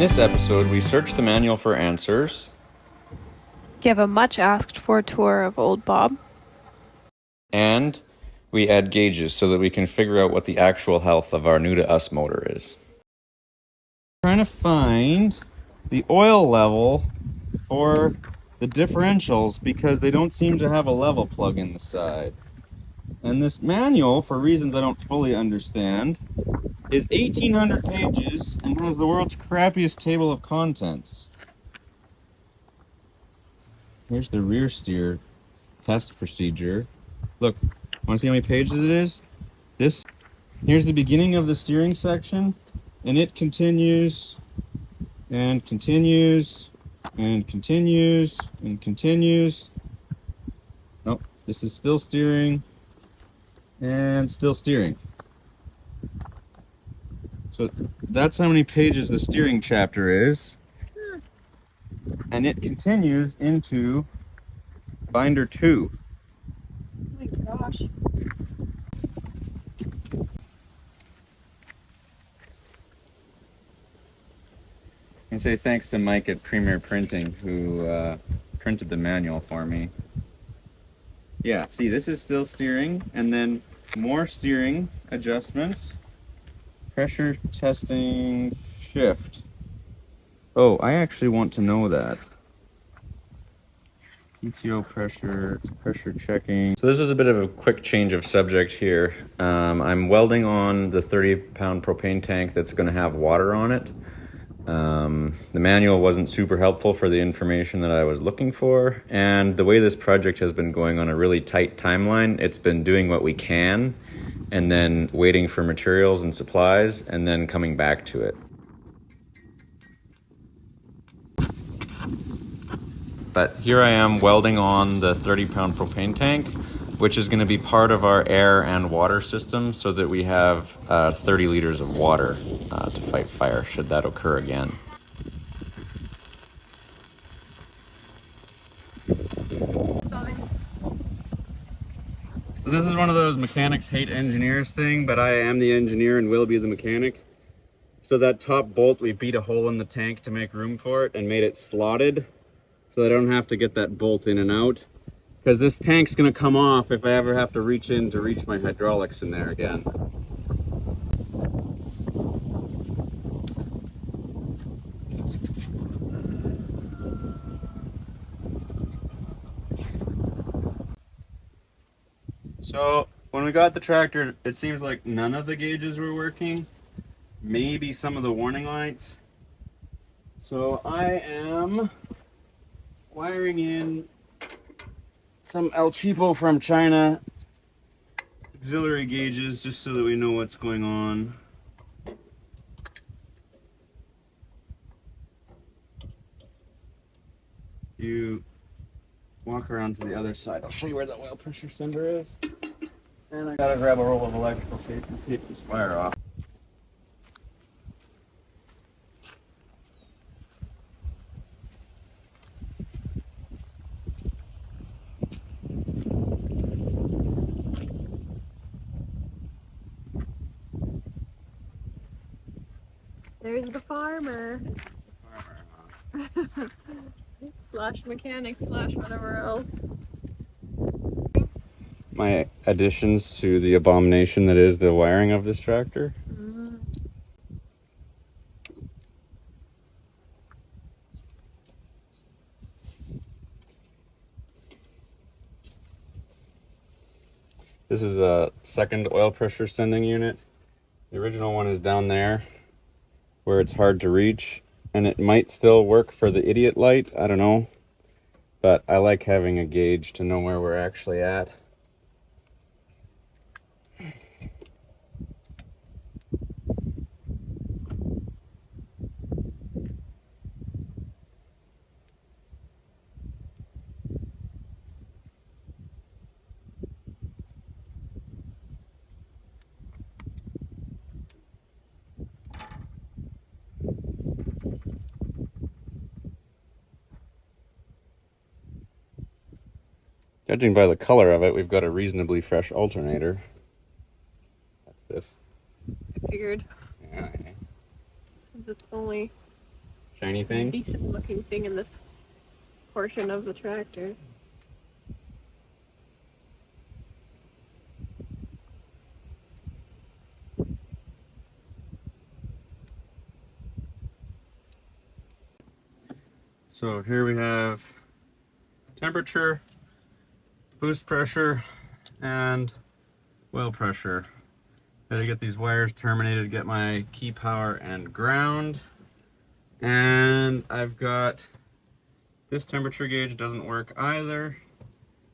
this episode, we search the manual for answers, give a much asked for tour of Old Bob, and we add gauges so that we can figure out what the actual health of our new to us motor is. Trying to find the oil level for the differentials because they don't seem to have a level plug in the side. And this manual, for reasons I don't fully understand, is 1,800 pages and has the world's crappiest table of contents. Here's the rear steer test procedure. Look, want to see how many pages it is? Here's the beginning of the steering section, and it continues and continues and continues and continues. Nope, this is still steering and still steering. So that's how many pages the steering chapter is. And it continues into binder 2. oh my gosh. And say thanks to Mike at Premier Printing who printed the manual for me. Yeah, see, this is still steering, and then more steering adjustments. Pressure testing shift. Oh, I actually want to know that. PTO pressure checking. So this is a bit of a quick change of subject here. I'm welding on the 30-pound propane tank that's going to have water on it. The manual wasn't super helpful for the information that I was looking for, and the way this project has been going on a really tight timeline, it's been doing what we can and then waiting for materials and supplies and then coming back to it. But here I am welding on the 30-pound propane tank, which is going to be part of our air and water system so that we have 30 liters of water to fight fire should that occur again. So this is one of those mechanics hate engineers thing, but I am the engineer and will be the mechanic. So that top bolt, we beat a hole in the tank to make room for it and made it slotted so that I don't have to get that bolt in and out. Because this tank's gonna come off if I ever have to reach in to reach my hydraulics in there again. So when we got the tractor, it seems like none of the gauges were working. Maybe some of the warning lights. So I am wiring in some El Cheapo from China auxiliary gauges just so that we know what's going on. You walk around to the other side. I'll show you where the oil pressure sender is. And I gotta grab a roll of electrical tape and tape this wire off. There's the farmer. Slash mechanic slash whatever else. My additions to the abomination that is the wiring of this tractor. This is a second oil pressure sending unit. The original one is down there where it's hard to reach, and it might still work for the idiot light, I don't know. But I like having a gauge to know where we're actually at. Judging by the color of it, we've got a reasonably fresh alternator. That's this. I figured. Yeah. Since it's only Shiny thing? Decent looking thing in this portion of the tractor. So here we have temperature, boost pressure, and oil pressure. Gotta get these wires terminated to get my key power and ground. And I've got this temperature gauge doesn't work either.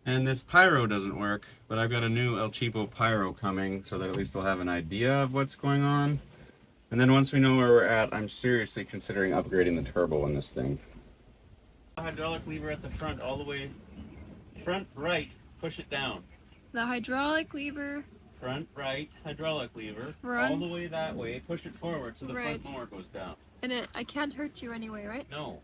And this pyro doesn't work, but I've got a new El Cheapo pyro coming so that at least we'll have an idea of what's going on. And then once we know where we're at, I'm seriously considering upgrading the turbo in this thing. Hydraulic lever at the front, all the way front right, push it down. The hydraulic lever. Front right, hydraulic lever, Front. all the way that way, push it forward so the Right. front mower goes down. And I can't hurt you anyway, right? No.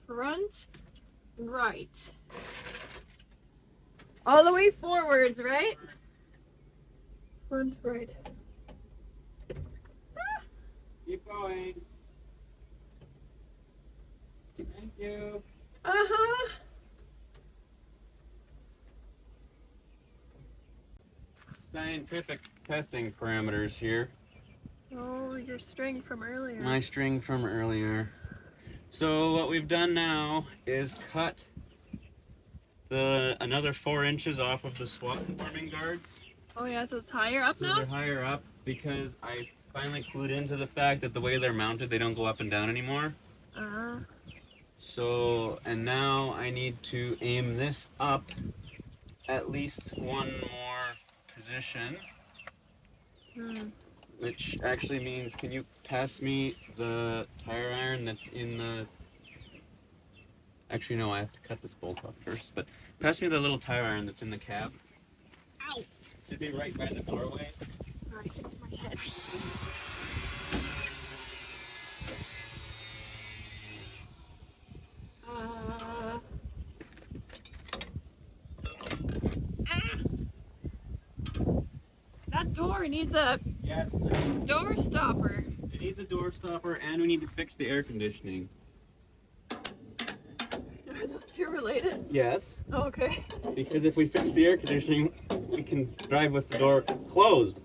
Front right. All the way forwards, right? Front right. Keep going. Thank you. Uh-huh. Scientific testing parameters here. Oh, your string from earlier. My string from earlier. So what we've done now is cut another 4 inches off of the swap forming guards. Oh yeah, so it's higher up So now? they're higher up because I finally clued into the fact that the way they're mounted, they don't go up and down anymore. Uh-huh. So, and now I need to aim this up at least one more position, which actually means, can you pass me the tire iron that's in the, actually no, I have to cut this bolt off first, but pass me the little tire iron that's in the cab. Ow! Should be right by the doorway. Right, it's my head. That door needs a Yes, door stopper. it needs a door stopper and we need to fix the air conditioning. Are those two related? Yes. Oh, okay. Because if we fix the air conditioning, we can drive with the door closed.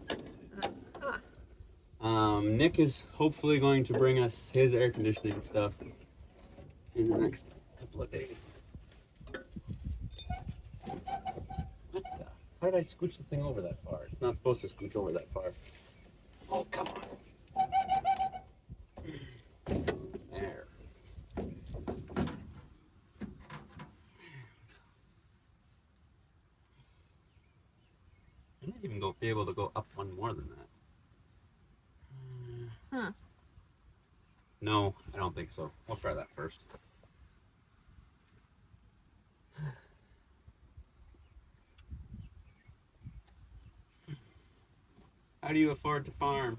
Nick is hopefully going to bring us his air conditioning stuff in the next couple of days. What the? How did I scooch the thing over that far? It's not supposed to scooch over that far. Oh, come on. There. I might even be able to go up one more than that. Huh. No, I don't think so. We'll try that first. How do you afford to farm?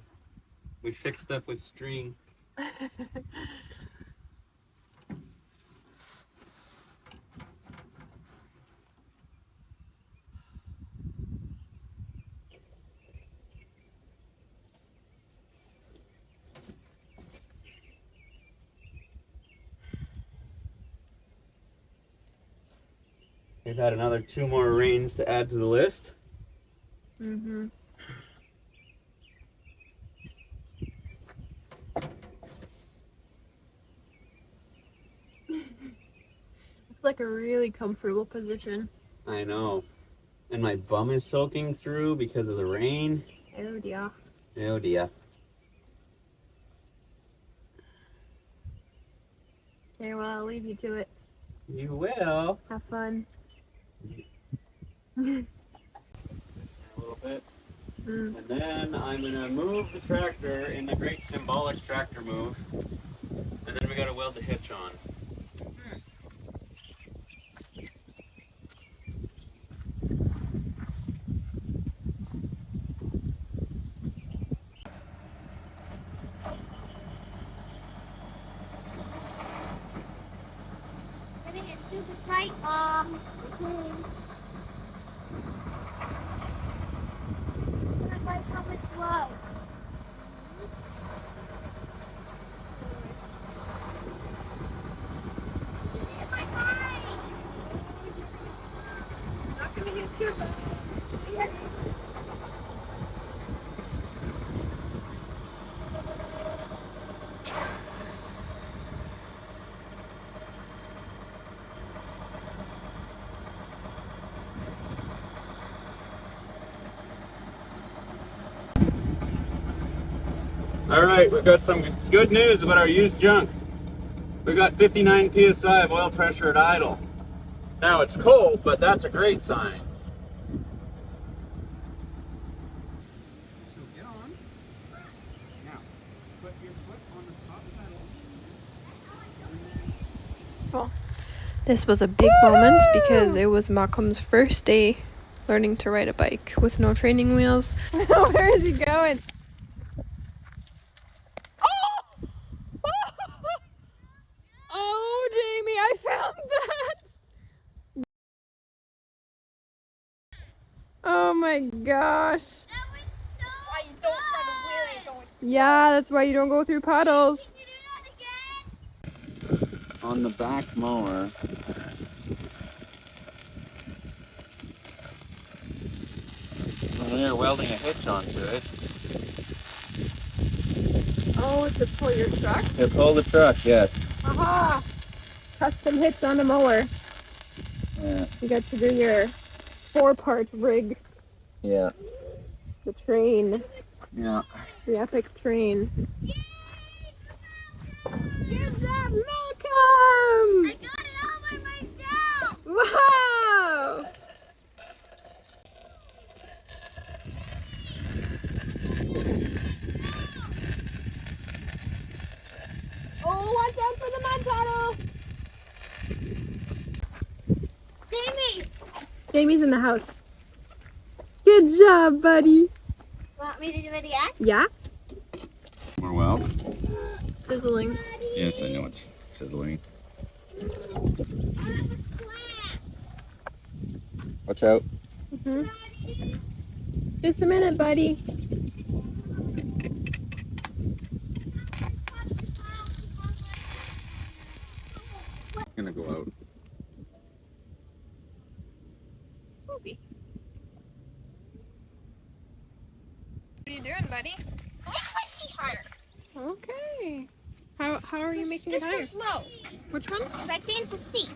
We fix stuff with string. We've had another 2 more rains to add to the list. Mm-hmm. Looks like a really comfortable position. I know. And my bum is soaking through because of the rain. Oh dear. Oh dear. Okay, well, I'll leave you to it. You will. Have fun. A little bit. And then I'm gonna move the tractor in the great symbolic tractor move. And then we gotta weld the hitch on. Getting it too bike, Mom. Okay. My bike coming slow. My bike. Not gonna hit your butt. All right, we've got some good news about our used junk. We got 59 psi of oil pressure at idle. Now it's cold, but that's a great sign. So get on. Now, put your foot on the top pedal. This was a big moment because it was Malcolm's first day learning to ride a bike with no training wheels. Where is he going? Oh, Jamie, I found that! Oh my gosh. Why you don't run a wheelie going? Yeah, that's why you don't go through puddles. Can you do that again? On the back mower. Well, they're welding a hitch onto it. Oh, to pull your truck? To pull the truck, yes. Aha! Custom hitch on a mower. Yeah. You got to do your 4-part rig. Yeah. The train. Yeah. The epic train. Good job, Malcolm! I got it all by myself. Wow! Oh, watch out for the mud puddle! Jamie, Jamie's in the house. Good job, buddy. want me to do it again? Yeah? More weld? Sizzling. Yes, I know it's sizzling. Watch out. Just a minute, buddy. It's gonna go out. Poopy. What are you doing, buddy? Okay. How are you making it Just higher? go slow. Which one? I changed the seat.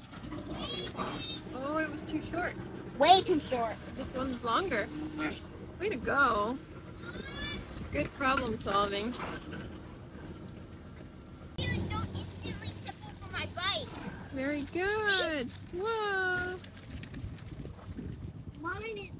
Oh, it was too short. Way too short. This one's longer. Way to go. Good problem solving. Don't instantly tip over my bike. Very good. Whoa. Mine is.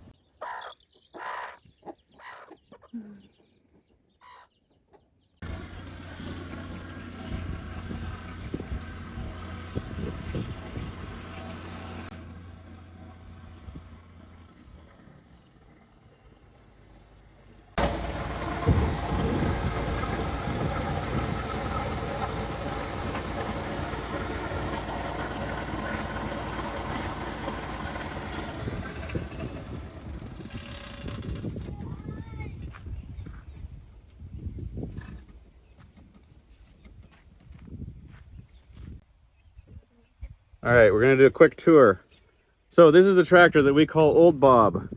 All right, we're gonna do a quick tour. So this is the tractor that we call Old Bob.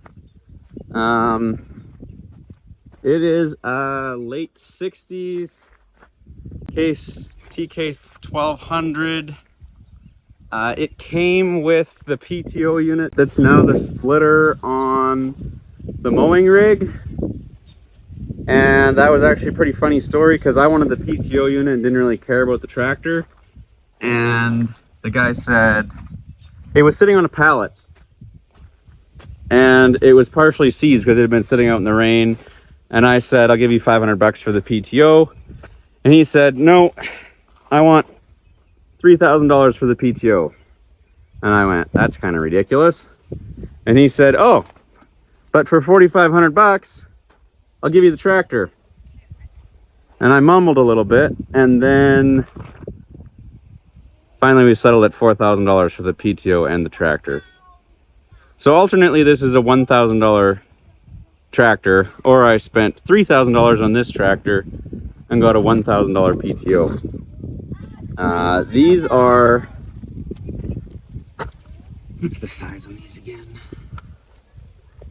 It is a late 60s TK 1200. It came with the PTO unit that's now the splitter on the mowing rig. And that was actually a pretty funny story because I wanted the PTO unit and didn't really care about the tractor. And the guy said, it was sitting on a pallet. And it was partially seized because it had been sitting out in the rain. And I said, I'll give you $500 for the PTO. And he said, no, I want $3,000 for the PTO. And I went, that's kind of ridiculous. And he said, oh, but for $4,500, I'll give you the tractor. And I mumbled a little bit. And then finally we settled at $4,000 for the PTO and the tractor. So alternately, this is a $1,000 tractor, or I spent $3,000 on this tractor and got a $1,000 PTO. These are, what's the size on these again?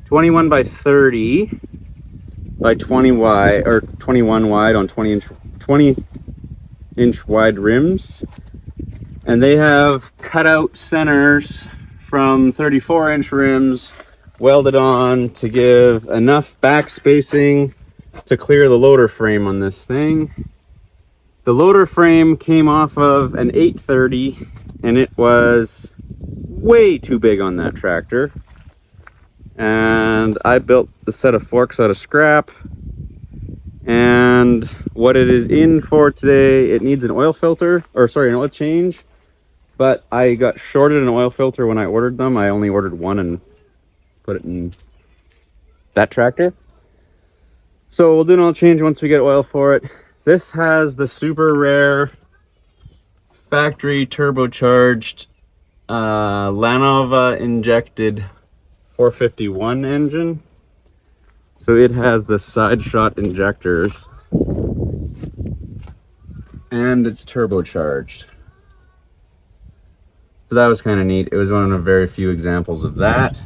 21 by 30 by 20 wide, or 21 wide on 20 inch wide rims. And they have cutout centers from 34-inch rims welded on to give enough back spacing to clear the loader frame on this thing. The loader frame came off of an 830 and it was way too big on that tractor. And I built the set of forks out of scrap. And what it is in for today, it needs an oil filter, or sorry, an oil change. But I got shorted an oil filter when I ordered them. I only ordered one and put it in that tractor. So we'll do an oil change once we get oil for it. This has the super rare factory turbocharged Lanova injected 451 engine. So it has the side shot injectors and it's turbocharged. So that was kind of neat. It was one of very few examples of that.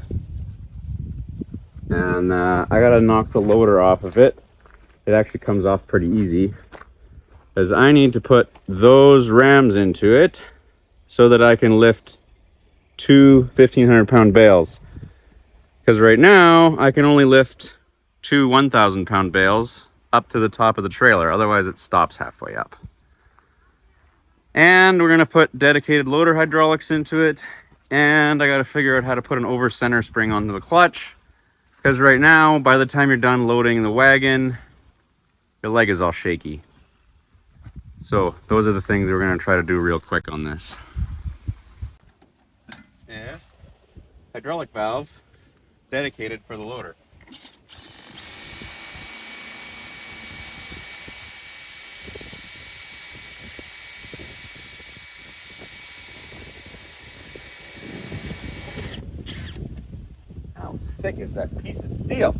And I gotta knock the loader off of it. It actually comes off pretty easy, as I need to put those rams into it so that I can lift two 1,500-pound bales. Because right now I can only lift two 1,000-pound bales up to the top of the trailer. Otherwise it stops halfway up. And we're gonna put dedicated loader hydraulics into it. And I gotta figure out how to put an over center spring onto the clutch. Because right now, by the time you're done loading the wagon, your leg is all shaky. So those are the things we're gonna try to do real quick on this. Yes, hydraulic valve dedicated for the loader. How thick is that piece of steel?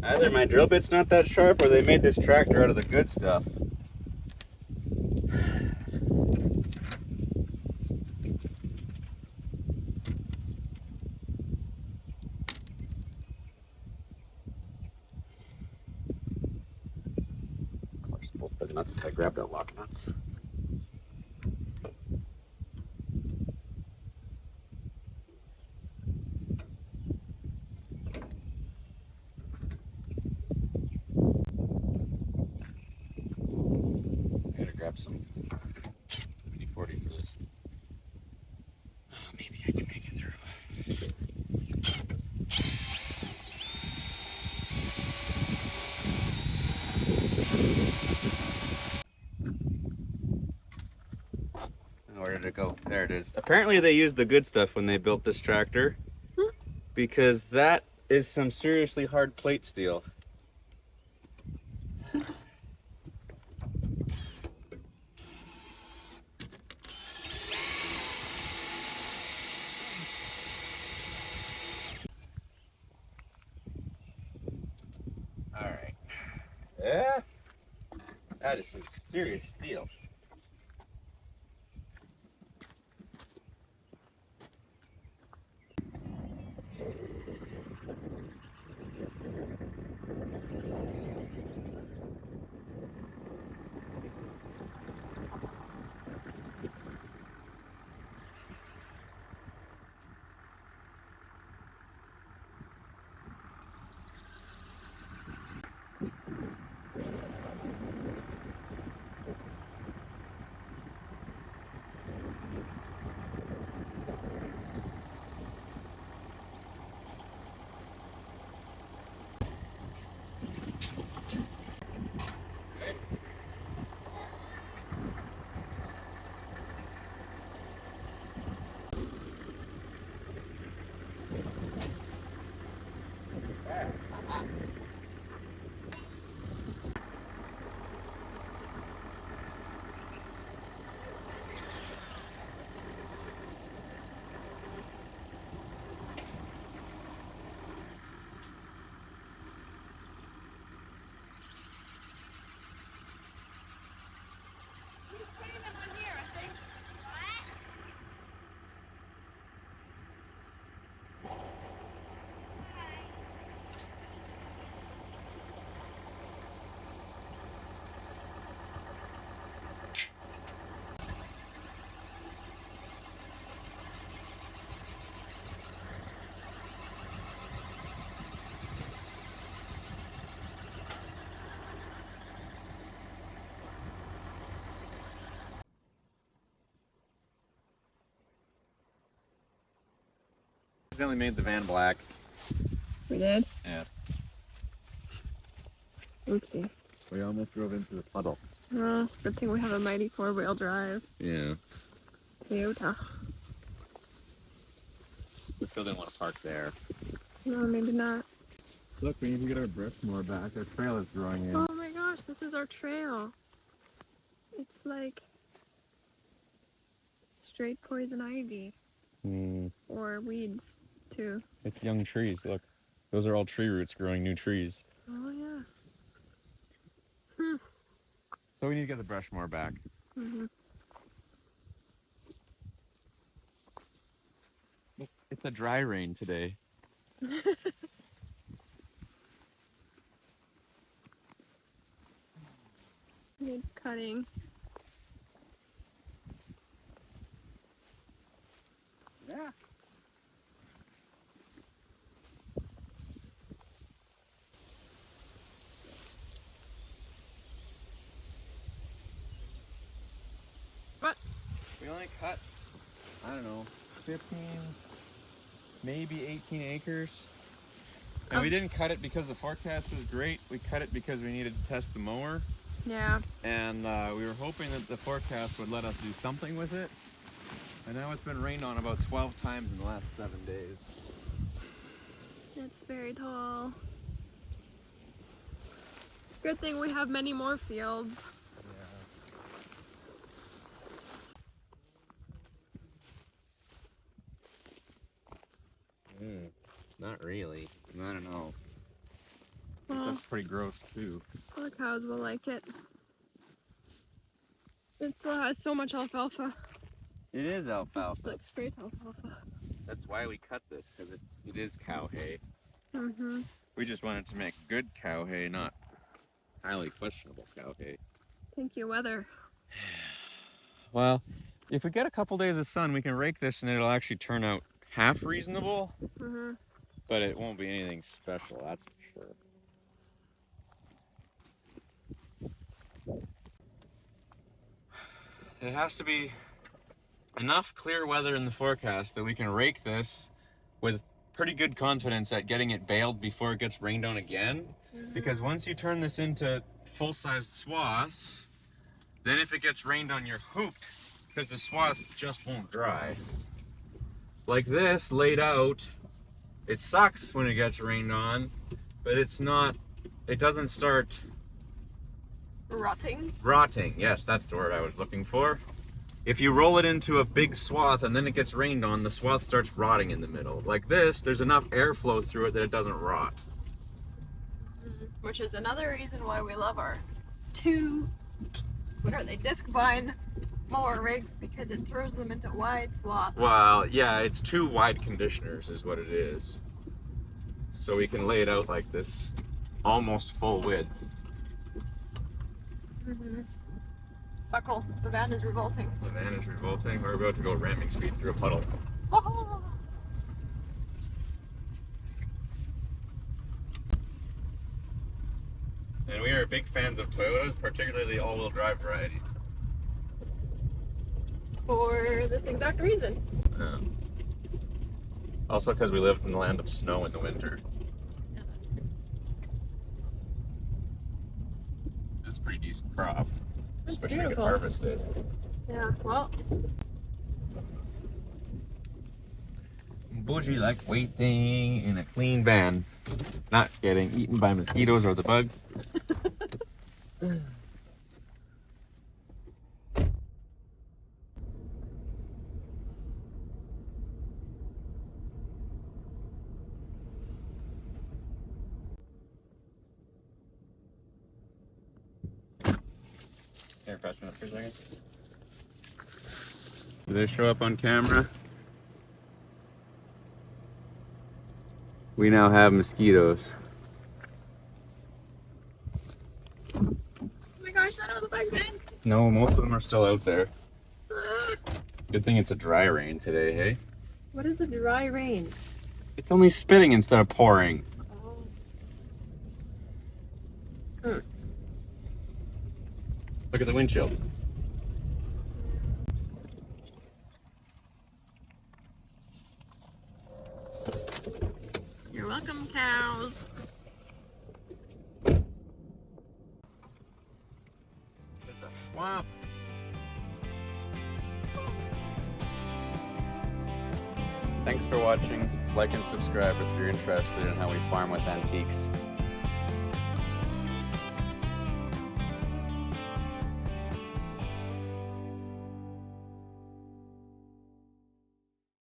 Either my drill bit's not that sharp or they made this tractor out of the good stuff. Of course, both the nuts that I grabbed are lock nuts. I gotta grab some WD-40 for this. Oh, maybe I can make it through. Where did it go? There it is. Apparently they used the good stuff when they built this tractor, because that is some seriously hard plate steel. Alright. Yeah, that is some serious steel. accidentally made the van black. We did? Yeah. Oopsie. We almost drove into the puddle. Oh, good thing we have a mighty four-wheel drive. Yeah. Toyota. We still didn't want to park there. No, maybe not. Look, we need to get our brush more back. Our trail is growing in. Oh my gosh, this is our trail. It's like straight poison ivy. Or weeds, too. It's young trees, look. Those are all tree roots growing new trees. Oh, yeah. So we need to get the brush more back. It's a dry rain today. Needs cutting. Yeah. What? We only cut, I don't know, 15, maybe 18 acres. And we didn't cut it because the forecast was great. We cut it because we needed to test the mower. Yeah. And we were hoping that the forecast would let us do something with it. And now it's been rained on about 12 times in the last 7 days. It's very tall. Good thing we have many more fields. Not really. I don't know. Well, That's pretty gross too. the cows will like it. It still has so much alfalfa. It is It's alfalfa. like straight alfalfa. That's why we cut this, because it is cow hay. Mm-hmm. We just wanted to make good cow hay, not highly questionable cow hay. Thank you, weather. Well, if we get a couple days of sun, we can rake this and it'll actually turn out half reasonable, Mm-hmm. but it won't be anything special, that's for sure. It has to be enough clear weather in the forecast that we can rake this with pretty good confidence at getting it baled before it gets rained on again. Because once you turn this into full-sized swaths, then if it gets rained on, you're hooped, because the swath just won't dry. Like this, laid out, it sucks when it gets rained on, but it doesn't start Rotting. Yes, that's the word I was looking for. If you roll it into a big swath and then it gets rained on, the swath starts rotting in the middle. Like this, there's enough airflow through it that it doesn't rot. Which is another reason why we love our disc vine mower rig, because it throws them into wide swaths. Well, yeah, it's 2 wide conditioners is what it is. So we can lay it out like this, almost full width. Buckle, the van is revolting. The van is revolting. We're about to go ramming speed through a puddle. Oh. And we are big fans of Toyotas, particularly the all-wheel drive variety. For this exact reason. Also because we live in the land of snow in the winter. It's a pretty decent crop. It's Especially beautiful. when you can harvest it. Yeah, well. Bougie like waiting in a clean van. Not getting eaten by mosquitoes or the bugs. Here, pass me that for a second. Do they show up on camera? We now have mosquitoes. Oh my gosh, that all the bugs in? No, most of them are still out there. Good thing it's a dry rain today, hey? What is a dry rain? It's only spitting instead of pouring. Oh. Look at the windshield. Welcome, cows. It's a swamp. Thanks for watching. Like and subscribe if you're interested in how we farm with antiques.